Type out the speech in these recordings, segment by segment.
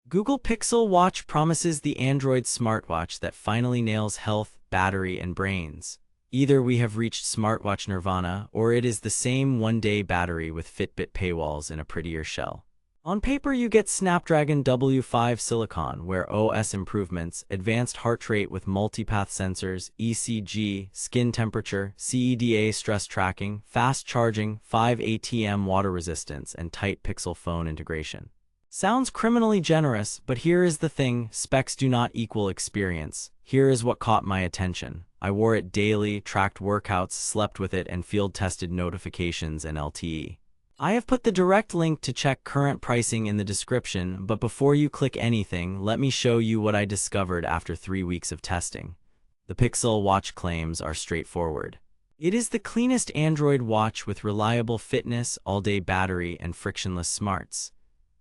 Google Pixel Watch promises the Android smartwatch that finally nails health, battery, and brains. Either we have reached smartwatch nirvana, or it is the same one-day battery with Fitbit paywalls in a prettier shell. On paper, you get Snapdragon W5 Silicon, Wear OS improvements, advanced heart rate with multipath sensors, ECG, skin temperature, CEDA stress tracking, fast charging, 5 ATM water resistance, and tight Pixel phone integration. Sounds criminally generous, but here is the thing: specs do not equal experience. Here is what caught my attention. I wore it daily, tracked workouts, slept with it, and field-tested notifications and LTE. I have put the direct link to check current pricing in the description, but before you click anything, let me show you what I discovered after 3 weeks of testing. The Pixel Watch claims are straightforward. It is the cleanest Android watch with reliable fitness, all-day battery, and frictionless smarts.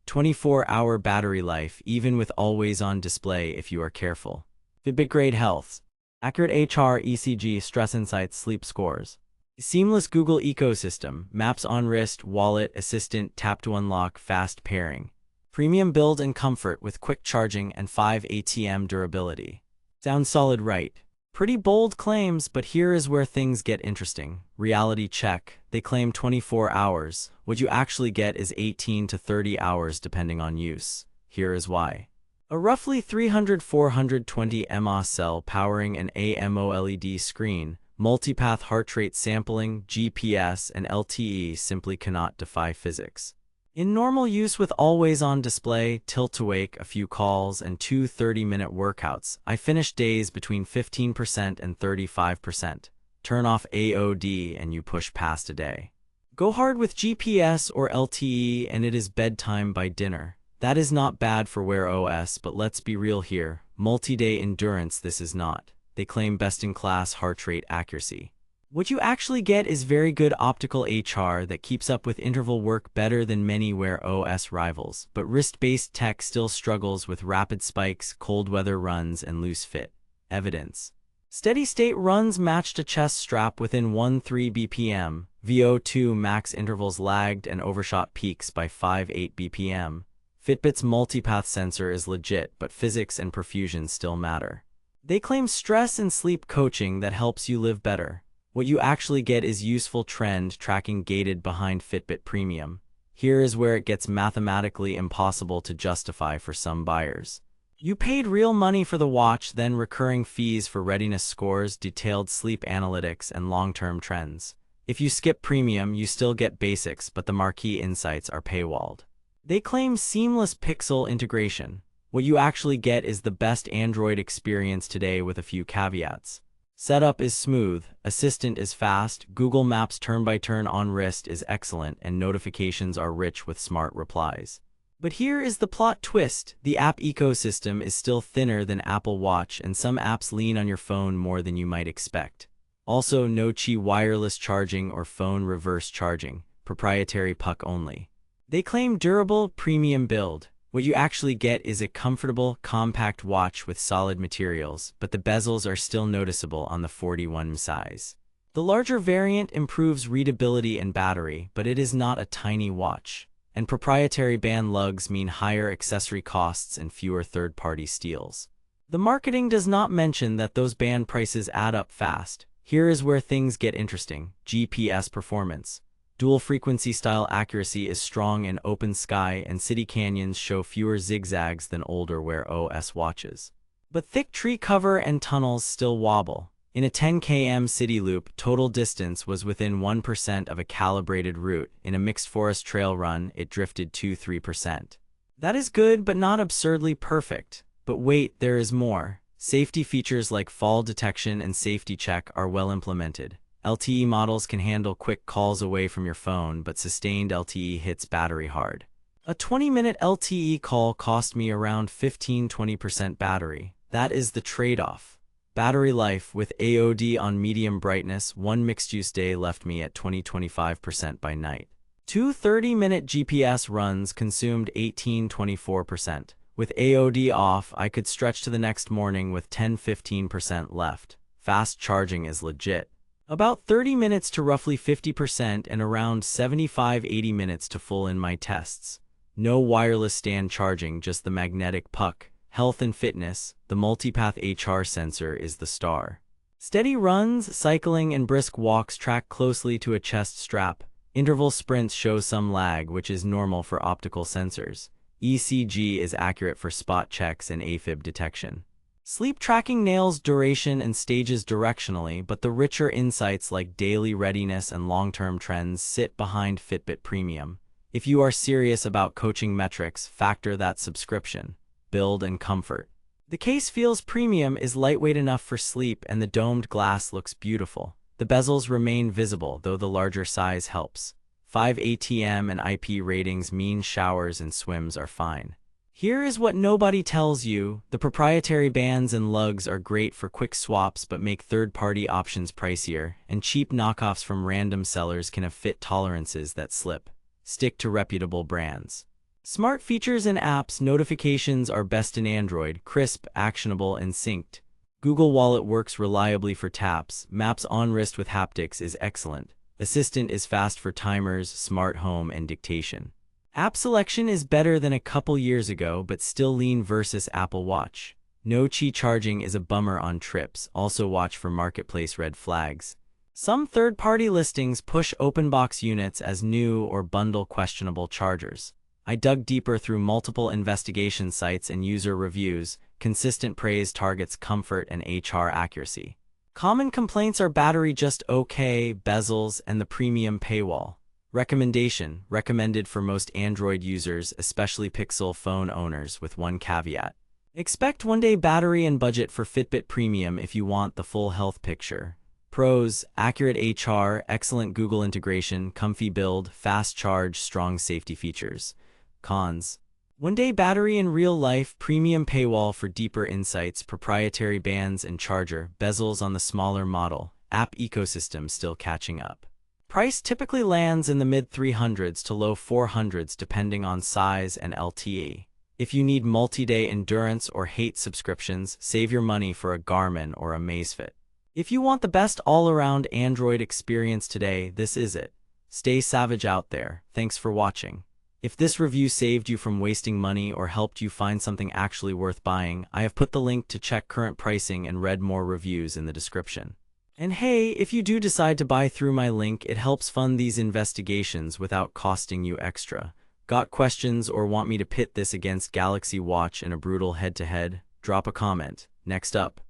24-hour battery life, even with always-on display if you are careful. Fitbit-grade health. Accurate HR, ECG, stress insights, sleep scores. Seamless Google ecosystem, maps on wrist, wallet, assistant, tap to unlock, fast pairing. Premium build and comfort with quick charging and 5 ATM durability. Sounds solid, right? Pretty bold claims, but here is where things get interesting. Reality check. They claim 24 hours. What you actually get is 18 to 30 hours depending on use. Here is why. A roughly 300-420 mAh cell powering an AMOLED screen, multipath heart rate sampling, GPS, and LTE simply cannot defy physics. In normal use with always-on display, tilt-to-wake, a few calls, and 2 30-minute workouts, I finish days between 15% and 35%. Turn off AOD and you push past a day. Go hard with GPS or LTE and it is bedtime by dinner. That is not bad for Wear OS, but let's be real here. Multi-day endurance, this is not. They claim best-in-class heart rate accuracy. What you actually get is very good optical HR that keeps up with interval work better than many Wear OS rivals, but wrist-based tech still struggles with rapid spikes, cold weather runs, and loose fit. Evidence. Steady-state runs matched a chest strap within 1.3 BPM, VO2 max intervals lagged and overshot peaks by 5.8 BPM. Fitbit's multipath sensor is legit, but physics and perfusion still matter. They claim stress and sleep coaching that helps you live better. What you actually get is useful trend tracking gated behind Fitbit Premium. Here is where it gets mathematically impossible to justify for some buyers. You paid real money for the watch, then recurring fees for readiness scores, detailed sleep analytics, and long-term trends. If you skip Premium, you still get basics, but the marquee insights are paywalled. They claim seamless Pixel integration. What you actually get is the best Android experience today with a few caveats. Setup is smooth, Assistant is fast, Google Maps turn-by-turn on wrist is excellent, and notifications are rich with smart replies. But here is the plot twist. The app ecosystem is still thinner than Apple Watch, and some apps lean on your phone more than you might expect. Also, no Qi wireless charging or phone reverse charging, proprietary puck only. They claim durable, premium build. What you actually get is a comfortable, compact watch with solid materials, but the bezels are still noticeable on the 41mm size. The larger variant improves readability and battery, but it is not a tiny watch. And proprietary band lugs mean higher accessory costs and fewer third-party steals. The marketing does not mention that those band prices add up fast. Here is where things get interesting. GPS performance. Dual frequency style accuracy is strong in open sky, and city canyons show fewer zigzags than older Wear OS watches. But thick tree cover and tunnels still wobble. In a 10 km city loop, total distance was within 1% of a calibrated route. In a mixed forest trail run, it drifted 2-3%. That is good, but not absurdly perfect. But wait, there is more. Safety features like fall detection and safety check are well implemented. LTE models can handle quick calls away from your phone, but sustained LTE hits battery hard. A 20-minute LTE call cost me around 15-20% battery. That is the trade-off. Battery life with AOD on medium brightness, one mixed-use day left me at 20-25% by night. 2 30-minute GPS runs consumed 18-24%. With AOD off, I could stretch to the next morning with 10-15% left. Fast charging is legit. About 30 minutes to roughly 50% and around 75-80 minutes to full in my tests. No wireless stand charging, just the magnetic puck. Health and fitness, the multipath HR sensor is the star. Steady runs, cycling, and brisk walks track closely to a chest strap. Interval sprints show some lag, which is normal for optical sensors. ECG is accurate for spot checks and AFib detection. Sleep tracking nails duration and stages directionally, but the richer insights like daily readiness and long-term trends sit behind Fitbit Premium. If you are serious about coaching metrics, factor that subscription. Build and comfort. The case feels premium, is lightweight enough for sleep, and the domed glass looks beautiful. The bezels remain visible, though the larger size helps. 5 ATM and IP ratings mean showers and swims are fine. Here is what nobody tells you. The proprietary bands and lugs are great for quick swaps but make third-party options pricier, and cheap knockoffs from random sellers can have fit tolerances that slip. Stick to reputable brands. Smart features and apps. Notifications are best in Android, crisp, actionable, and synced. Google Wallet works reliably for taps. Maps on wrist with haptics is excellent. Assistant is fast for timers, smart home, and dictation. App selection is better than a couple years ago, but still lean versus Apple Watch. No Qi charging is a bummer on trips. Also watch for marketplace red flags. Some third-party listings push open box units as new or bundle questionable chargers. I dug deeper through multiple investigation sites and user reviews. Consistent praise targets comfort and HR accuracy. Common complaints are battery just okay, bezels, and the premium paywall. Recommendation: recommended for most Android users, especially Pixel phone owners, with one caveat. Expect one-day battery and budget for Fitbit Premium if you want the full health picture. Pros: accurate HR, excellent Google integration, comfy build, fast charge, strong safety features. Cons: one-day battery in real life, premium paywall for deeper insights, proprietary bands and charger, bezels on the smaller model, app ecosystem still catching up. Price typically lands in the mid-300s to low 400s depending on size and LTE. If you need multi-day endurance or hate subscriptions, save your money for a Garmin or a Amazfit. If you want the best all-around Android experience today, this is it. Stay savage out there. Thanks for watching. If this review saved you from wasting money or helped you find something actually worth buying, I have put the link to check current pricing and read more reviews in the description. And hey, if you do decide to buy through my link, it helps fund these investigations without costing you extra. Got questions or want me to pit this against Galaxy Watch in a brutal head-to-head? Drop a comment. Next up,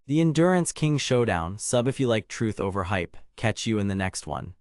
the Endurance King Showdown. Sub if you like truth over hype. Catch you in the next one.